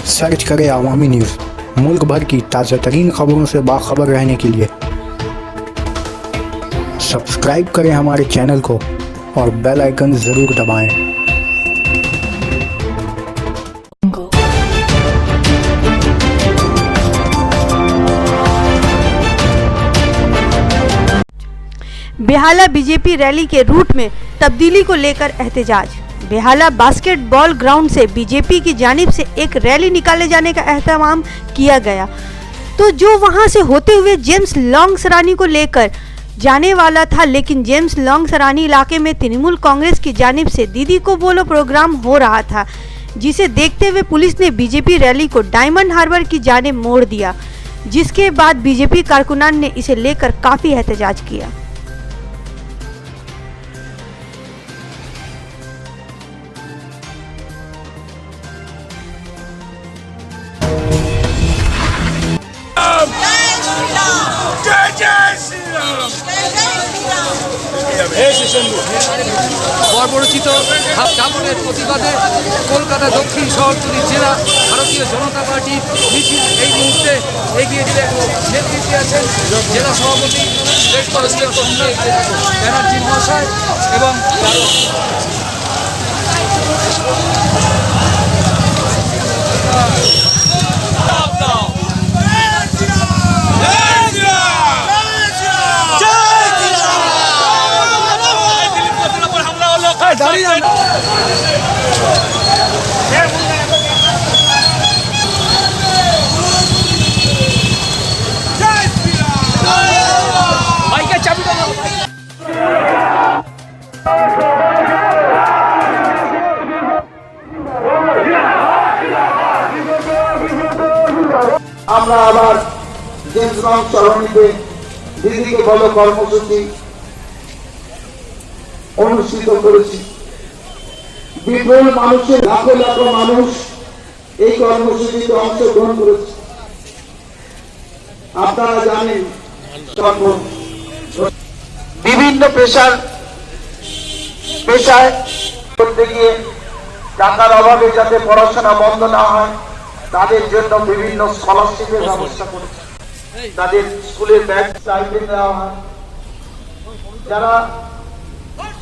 Search करें अवामी news. मुल्क भर की ताज़ा तरीन खबरों से बाखबर रहने के लिए सब्सक्राइब करें हमारे चैनल को और बेल आइकन ज़रूर दबाएं। बेहाला बीजेपी रैली के रूट में तब्दीली को लेकर एहतजाज। बेहाला बास्केटबॉल ग्राउंड से बीजेपी की जानिब से एक रैली निकाले जाने का एहतमाम किया गया, तो जो वहां से होते हुए जेम्स लॉन्ग सरानी को लेकर जाने वाला था, लेकिन जेम्स लॉन्ग सरानी इलाके में तृणमूल कांग्रेस की जानिब से दीदी को बोलो प्रोग्राम हो रहा था, जिसे देखते हुए पुलिस ने बीजेपी रैली को डायमंड हार्बर की जानिब मोड़ दिया, जिसके बाद बीजेपी कारकुनान ने इसे लेकर काफ़ी एहतजाज किया। বর্বরচিত হামলার প্রতিবাদে কলকাতা দক্ষিণ শহরতলি জেলা ভারতীয় জনতা পার্টির মিছিল এই মুহূর্তে এগিয়ে দিলেন নেতৃত্বে আছেন জেলা সভাপতি ব্যানার্জি মহাশয় এবং আমরা আবার জেমস লং সরণিতে দিদিকে বলো কর্মসূচি অনুষ্ঠিত করেছি। বিপুল মানুষের লাখো লাখো মানুষ এই কর্মসূচিতে অংশগ্রহণ করেছে। আপনারা জানেন বিভিন্ন পেশায় করতে গিয়ে টাকার অভাবে যাতে পড়াশোনা বন্ধ না হয় তাদের জন্য বিভিন্ন স্কলারশিপের ব্যবস্থা করেছে। তাদের স্কুলের ব্যাগ স্টাইপেন্ড দেওয়া হয়। যারা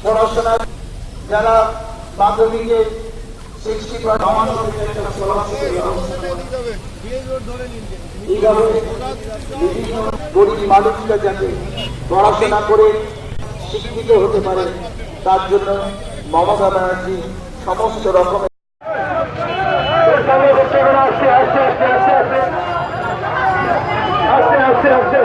পড়াশোনা যারা মাধ্যমিকে 60% একটা স্কলারশিপের ব্যবস্থা করে। এইভাবে বিভিন্ন গরিব মানুষরা যাতে পড়াশোনা করে শিক্ষিত হতে পারে তার জন্য মমতা ব্যানার্জি সমস্ত রকমের আস্তে আস্তে